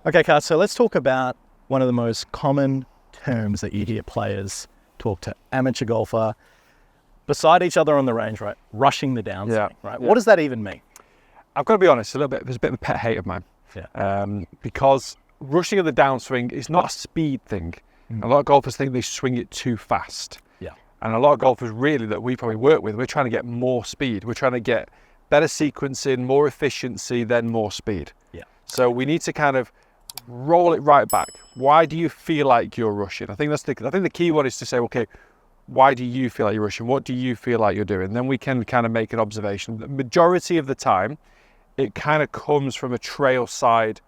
Okay, Kat, so let's talk about one of the most common terms that you hear players talk to amateur golfer beside each other on the range, right? Rushing the downswing, right? What does that even mean? I've got to be honest, there's a bit of a pet hate of mine. Because rushing of the downswing is not a speed thing. A lot of golfers think they swing it too fast. And a lot of golfers really that we probably work with, we're trying to get more speed. We're trying to get better sequencing, more efficiency, then more speed. So we need to kind of roll it right back. Why do you feel like you're rushing? I think the key one is to say, okay, why do you feel like you're rushing? What do you feel like you're doing? Then we can kind of make an observation. The majority of the time, it kind of comes from a trail side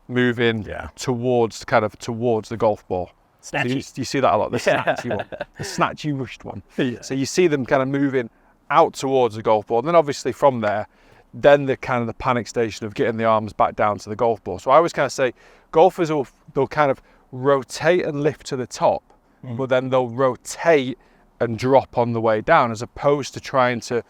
moving towards the golf ball. Snatchy. So you see that a lot, the snatchy one, the snatchy rushed one. So you see them kind of moving out towards the golf ball. And then obviously from there, then the kind of the panic station of getting the arms back down to the golf ball. So I always kind of say, golfers they'll kind of rotate and lift to the top, but then they'll rotate and drop on the way down, as opposed to trying to,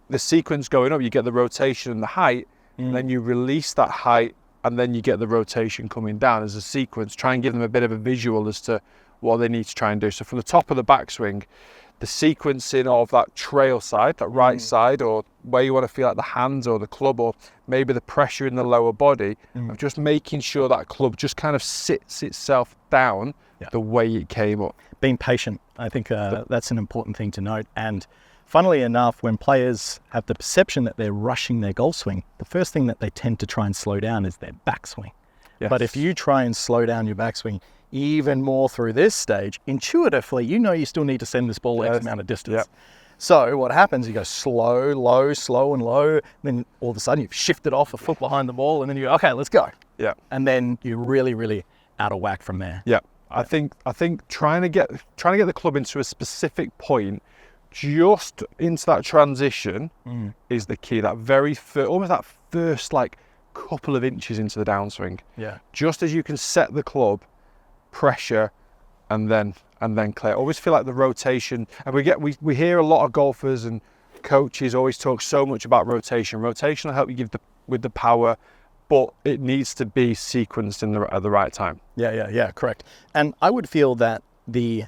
the sequence going up, you get the rotation and the height, and then you release that height, and then you get the rotation coming down as a sequence. Try and give them a bit of a visual as to what they need to try and do. So from the top of the backswing, the sequencing of that trail side, that right side, or where you want to feel like the hands or the club, or maybe the pressure in the lower body, of just making sure that club just kind of sits itself down the way it came up. Being patient, I think that's an important thing to note. And funnily enough, when players have the perception that they're rushing their golf swing, the first thing that they tend to try and slow down is their backswing. But if you try and slow down your backswing even more through this stage, intuitively, you know you still need to send this ball X amount of distance. So what happens, you go slow, low, slow and low, then all of a sudden you've shifted off a foot behind the ball, and then you go, okay, let's go. And then you're really, really out of whack from there. I think trying to get the club into a specific point, just into that transition, is the key. That very almost that first like couple of inches into the downswing. Just as you can set the club, pressure, and then clear. I always feel like the rotation, and we hear a lot of golfers and coaches always talk so much about rotation. Rotation will help you with the power, but it needs to be sequenced at the right time. Yeah, correct. And I would feel that the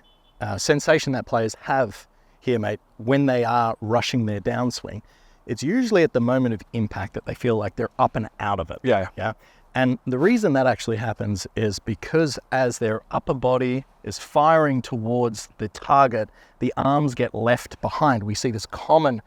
sensation that players have here, mate, when they are rushing their downswing, it's usually at the moment of impact that they feel like they're up and out of it. Yeah. And the reason that actually happens is because as their upper body is firing towards the target, the arms get left behind. We see this common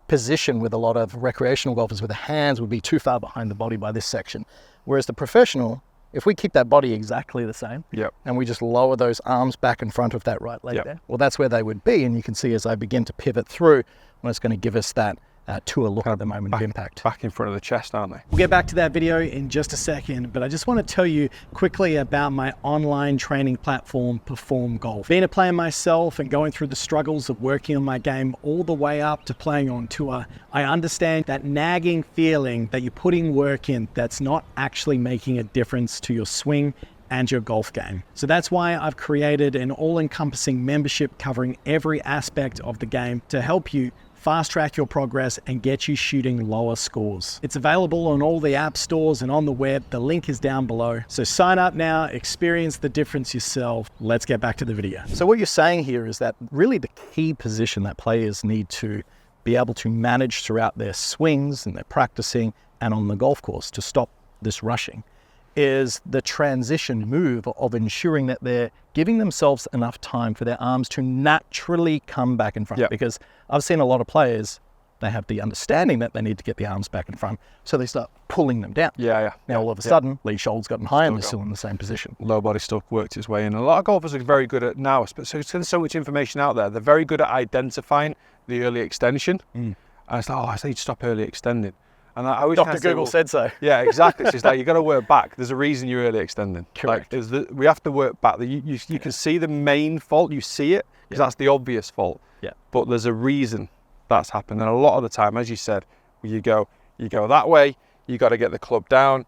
position with a lot of recreational golfers where the hands would be too far behind the body by this section. Whereas the professional, if we keep that body exactly the same, and we just lower those arms back in front of that right leg there, well, that's where they would be. And you can see as I begin to pivot through, well, it's going to give us that tour look at the moment of impact. Back in front of the chest, aren't they? We'll get back to that video in just a second, but I just want to tell you quickly about my online training platform, Perform Golf. Being a player myself and going through the struggles of working on my game all the way up to playing on tour, I understand that nagging feeling that you're putting work in that's not actually making a difference to your swing and your golf game. So that's why I've created an all-encompassing membership covering every aspect of the game to help you fast track your progress and get you shooting lower scores. It's available on all the app stores and on the web. The link is down below. So sign up now, experience the difference yourself. Let's get back to the video. So what you're saying here is that really the key position that players need to be able to manage throughout their swings and their practicing and on the golf course to stop this rushing is the transition move of ensuring that they're giving themselves enough time for their arms to naturally come back in front. Because I've seen a lot of players, they have the understanding that they need to get the arms back in front, so they start pulling them down. Now all of a sudden, Lee Scholl's gotten high and they're still in the same position. Low body stuff worked its way in. A lot of golfers are very good at now, so there's so much information out there, they're very good at identifying the early extension. And it's like, I need to stop early extending. And I always Dr. Google said so. Yeah, exactly. So it's like, you got to work back. There's a reason you're early extending. Correct. Like, we have to work back. You can see the main fault. You see it because that's the obvious fault. But there's a reason that's happened. And a lot of the time, as you said, you go that way, you got to get the club down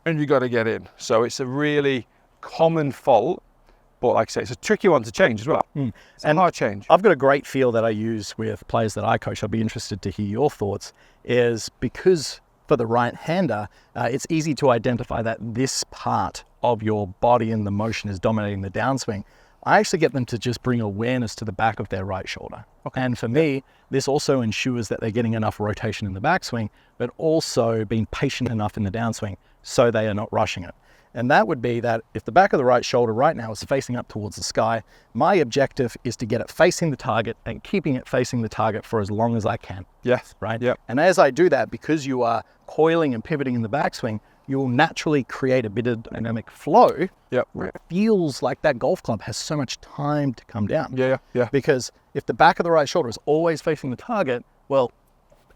and you got to get in. So it's a really common fault. But like I say, it's a tricky one to change as well. It's a hard change. I've got a great feel that I use with players that I coach. I'd be interested to hear your thoughts. Is because for the right-hander, it's easy to identify that this part of your body and the motion is dominating the downswing. I actually get them to just bring awareness to the back of their right shoulder. And for me, this also ensures that they're getting enough rotation in the backswing, but also being patient enough in the downswing so they are not rushing it. And that would be that if the back of the right shoulder right now is facing up towards the sky, my objective is to get it facing the target and keeping it facing the target for as long as I can. Yes. Right? Yep. And as I do that, because you are coiling and pivoting in the backswing, you will naturally create a bit of dynamic flow. Yep. Where it feels like that golf club has so much time to come down. Yeah. Because if the back of the right shoulder is always facing the target, well,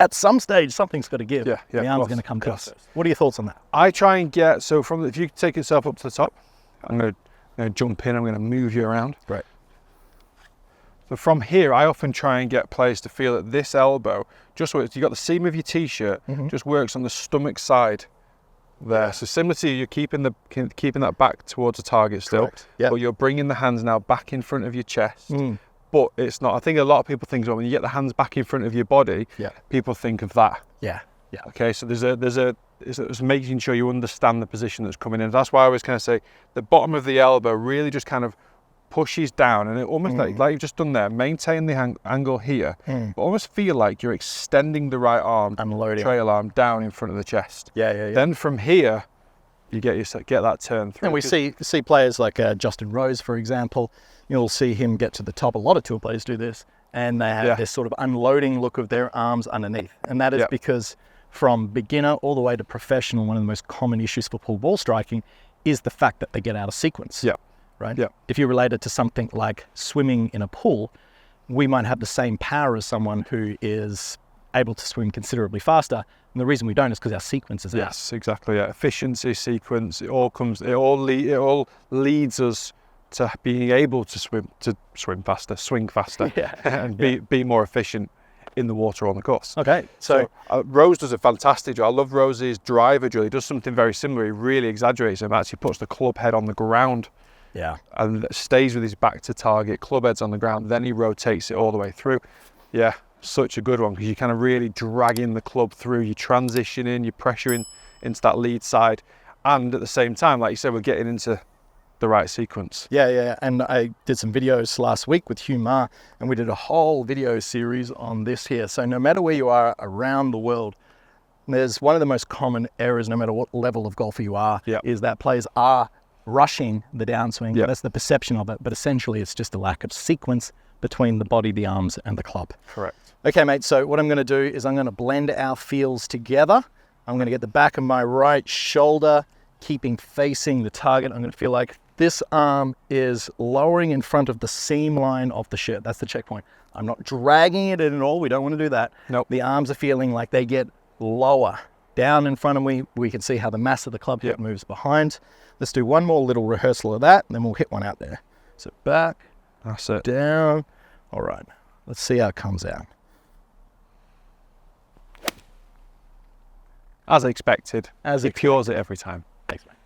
at some stage, something's got to give. Yeah, the of arm's course, going to come of down course. first. What are your thoughts on that? I try and get, so if you take yourself up to the top, I'm going to jump in, I'm going to move you around. Right. So from here, I often try and get players to feel that this elbow just works. You got the seam of your t-shirt, just works on the stomach side there. So similar to you, you're keeping that back towards the target still, Yep. but you're bringing the hands now back in front of your chest. But it's not. I think a lot of people think, well, when you get the hands back in front of your body, people think of that. Yeah. Okay, so it's making sure you understand the position that's coming in. That's why I always kind of say the bottom of the elbow really just kind of pushes down, and it almost like you've just done there, maintain the angle here, but almost feel like you're extending the right arm, Unloading. trail arm down in front of the chest. Yeah. Then from here, you get that turn through. And we see players like Justin Rose, for example. You'll see him get to the top. A lot of tour players do this, and they have this sort of unloading look of their arms underneath. And that is because from beginner all the way to professional, one of the most common issues for pull ball striking is the fact that they get out of sequence. Yeah. Right? Yeah. If you relate it to something like swimming in a pool, we might have the same power as someone who is able to swim considerably faster. And the reason we don't is because our sequence is out. Yes, exactly. Yeah. Efficiency, sequence, it all leads us to being able to swim faster, swing faster, and be more efficient in the water on the course. Okay, so Rose does a fantastic job. I love Rose's driver drill. He does something very similar. He really exaggerates him. Actually puts the club head on the ground. Yeah. And stays with his back to target, club head's on the ground, then he rotates it all the way through. Yeah, such a good one, because you're kind of really dragging the club through, you're transitioning, you're pressuring into that lead side, and at the same time, like you said, we're getting into the right sequence. Yeah. And I did some videos last week with Hugh Ma, and we did a whole video series on this here. So no matter where you are around the world, there's one of the most common errors, no matter what level of golfer you are, is that players are rushing the downswing. That's the perception of it, but essentially it's just a lack of sequence between the body, the arms, and the club. Correct. Okay, mate, so what I'm going to do is I'm going to blend our feels together. I'm going to get the back of my right shoulder keeping facing the target. I'm going to feel like this arm is lowering in front of the seam line of the shirt. That's the checkpoint. I'm not dragging it in at all. We don't want to do that. Nope. The arms are feeling like they get lower down in front of me. We can see how the mass of the club head moves behind. Let's do one more little rehearsal of that, and then we'll hit one out there. So back, That's it. down. All right, let's see how it comes out. As expected. As He cures it every time. Thanks, mate.